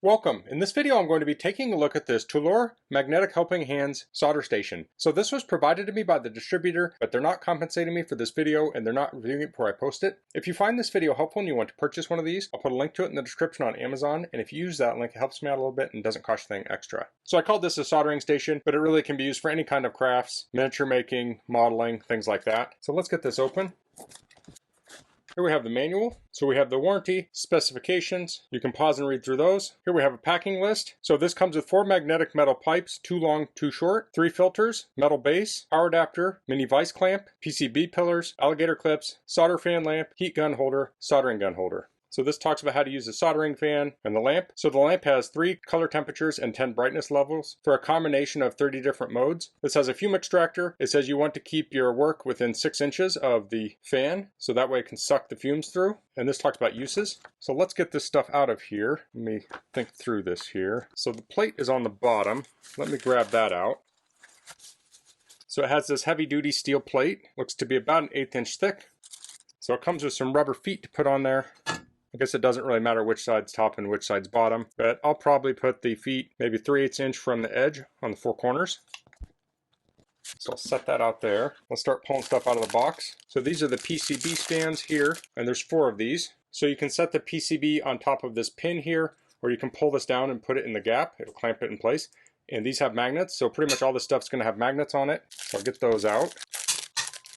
Welcome. In this video I'm going to be taking a look at this Toolour Magnetic Helping Hands solder station. So this was provided to me by the distributor, but they're not compensating me for this video and they're not reviewing it before I post it. If you find this video helpful and you want to purchase one of these, I'll put a link to it in the description on Amazon, and if you use that link it helps me out a little bit and doesn't cost you anything extra. So I called this a soldering station, but it really can be used for any kind of crafts, miniature making, modeling, things like that. So let's get this open. Here we have the manual. So we have the warranty, specifications. You can pause and read through those. Here we have a packing list. So this comes with 4 magnetic metal pipes, 2 long, 2 short, 3 filters, metal base, power adapter, mini vise clamp, PCB pillars, alligator clips, solder fan lamp, heat gun holder, soldering gun holder. So this talks about how to use the soldering fan and the lamp. So the lamp has 3 color temperatures and 10 brightness levels for a combination of 30 different modes. This has a fume extractor. It says you want to keep your work within 6 inches of the fan, so that way it can suck the fumes through. And this talks about uses. So let's get this stuff out of here. Let me think through this here. So the plate is on the bottom. Let me grab that out. So it has this heavy duty steel plate. Looks to be about an 1/8 inch thick. So it comes with some rubber feet to put on there. I guess it doesn't really matter which side's top and which side's bottom, but I'll probably put the feet maybe 3/8 inch from the edge on the 4 corners. So I'll set that out there. Let's start pulling stuff out of the box. So these are the PCB stands here, and there's 4 of these. So you can set the PCB on top of this pin here, or you can pull this down and put it in the gap. It'll clamp it in place. And these have magnets, so pretty much all this stuff's going to have magnets on it. So I'll get those out.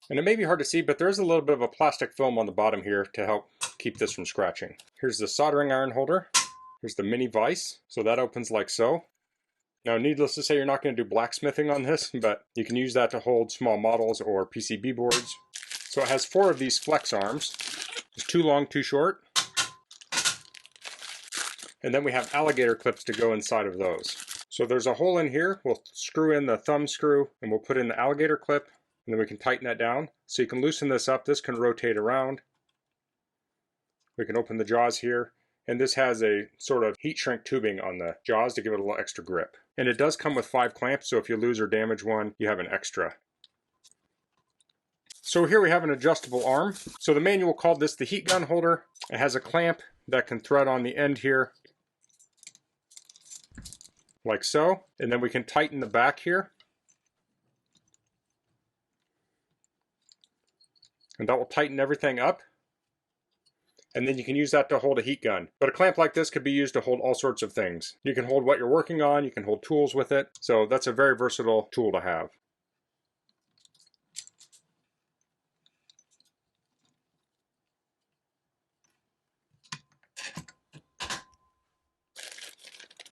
And it may be hard to see, but there is a little bit of a plastic film on the bottom here to help keep this from scratching. Here's the soldering iron holder. Here's the mini vise. So that opens like so. Now, needless to say, you're not going to do blacksmithing on this, but you can use that to hold small models or PCB boards. So it has 4 of these flex arms. There's 2 long, 2 short. And then we have alligator clips to go inside of those. So there's a hole in here. We'll screw in the thumb screw and we'll put in the alligator clip, and then we can tighten that down. So you can loosen this up. This can rotate around. We can open the jaws here, and this has a sort of heat shrink tubing on the jaws to give it a little extra grip. And it does come with 5 clamps, so if you lose or damage one, you have an extra. So here we have an adjustable arm. So the manual called this the heat gun holder. It has a clamp that can thread on the end here, like so. And then we can tighten the back here. And that will tighten everything up. And then you can use that to hold a heat gun. But a clamp like this could be used to hold all sorts of things. You can hold what you're working on, you can hold tools with it. So that's a very versatile tool to have.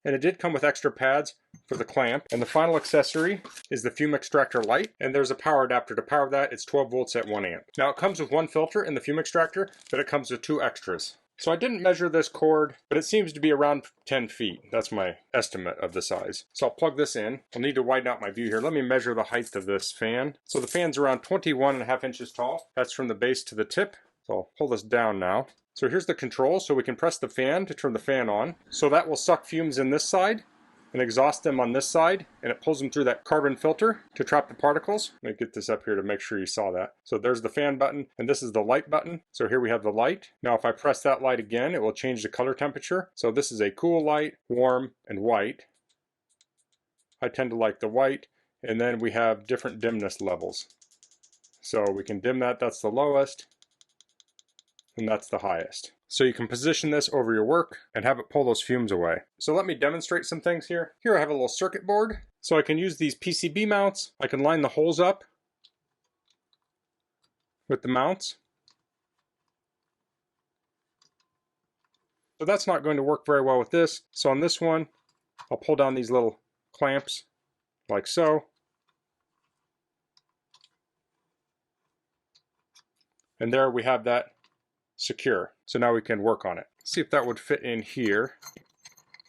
And it did come with extra pads for the clamp. And the final accessory is the Fume Extractor light. And there's a power adapter to power that. It's 12 volts at 1 amp. Now it comes with 1 filter in the Fume Extractor, but it comes with 2 extras. So I didn't measure this cord, but it seems to be around 10 feet. That's my estimate of the size. So I'll plug this in. I'll need to widen out my view here. Let me measure the height of this fan. So the fan's around 21.5 inches tall. That's from the base to the tip. So I'll pull this down now. So here's the control. So we can press the fan to turn the fan on. So that will suck fumes in this side and exhaust them on this side, and it pulls them through that carbon filter to trap the particles. Let me get this up here to make sure you saw that. So there's the fan button, and this is the light button. So here we have the light. Now if I press that light again, it will change the color temperature. So this is a cool light, warm, and white. I tend to like the white, and then we have different dimness levels. So we can dim that, that's the lowest, and that's the highest. So you can position this over your work and have it pull those fumes away. So let me demonstrate some things here. Here I have a little circuit board. So I can use these PCB mounts. I can line the holes up with the mounts. So that's not going to work very well with this. So on this one, I'll pull down these little clamps like so. And there we have that secure. So now we can work on it. See if that would fit in here.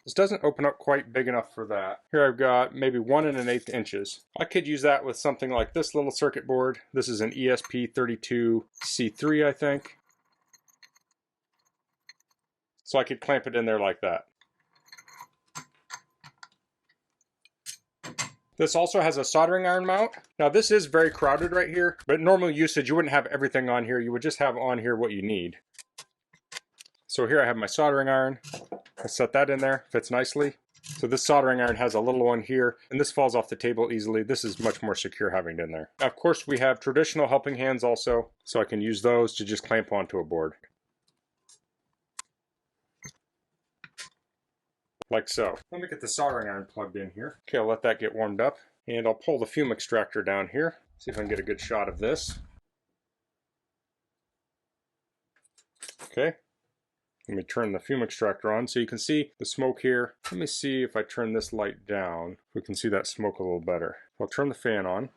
This doesn't open up quite big enough for that. Here I've got maybe 1 1/8 inches. I could use that with something like this little circuit board. This is an ESP32C3, I think. So I could clamp it in there like that. This also has a soldering iron mount. Now this is very crowded right here, but normal usage you wouldn't have everything on here. You would just have on here what you need. So here I have my soldering iron. I set that in there, fits nicely. So this soldering iron has a little one here, and this falls off the table easily. This is much more secure having it in there. Now, of course, we have traditional helping hands also, so I can use those to just clamp onto a board. Like so. Let me get the soldering iron plugged in here. Okay, I'll let that get warmed up, and I'll pull the fume extractor down here. See if I can get a good shot of this. Okay. Let me turn the fume extractor on so you can see the smoke here. Let me see if I turn this light down, if we can see that smoke a little better. I'll turn the fan on.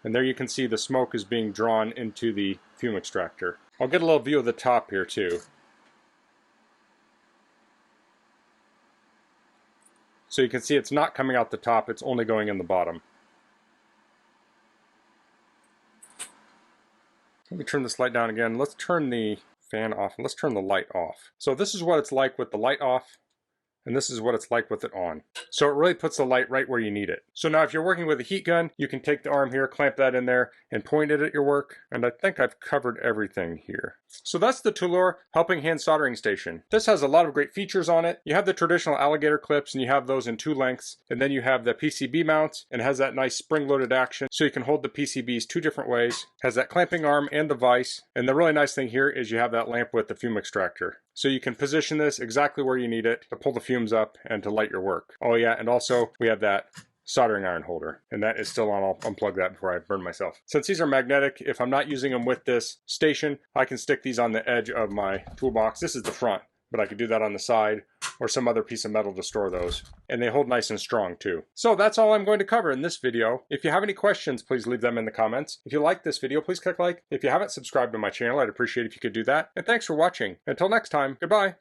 And there you can see the smoke is being drawn into the fume extractor. I'll get a little view of the top here too. So you can see it's not coming out the top, it's only going in the bottom. Let me turn this light down again. Let's turn the fan off and let's turn the light off. So this is what it's like with the light off, and this is what it's like with it on. So it really puts the light right where you need it. So now if you're working with a heat gun, you can take the arm here, clamp that in there, and point it at your work. And I think I've covered everything here. So that's the Toolour helping hand soldering station. This has a lot of great features on it. You have the traditional alligator clips, and you have those in 2 lengths. And then you have the PCB mounts, and it has that nice spring-loaded action, so you can hold the PCBs 2 different ways. It has that clamping arm and the vise. And the really nice thing here is you have that lamp with the fume extractor. So you can position this exactly where you need it to pull the fumes up and to light your work. Oh yeah, and also we have that soldering iron holder, and that is still on. I'll unplug that before I burn myself. Since these are magnetic, if I'm not using them with this station, I can stick these on the edge of my toolbox. This is the front, but I could do that on the side or some other piece of metal to store those. And they hold nice and strong too. So that's all I'm going to cover in this video. If you have any questions, please leave them in the comments. If you like this video, please click like. If you haven't subscribed to my channel, I'd appreciate if you could do that. And thanks for watching. Until next time, goodbye.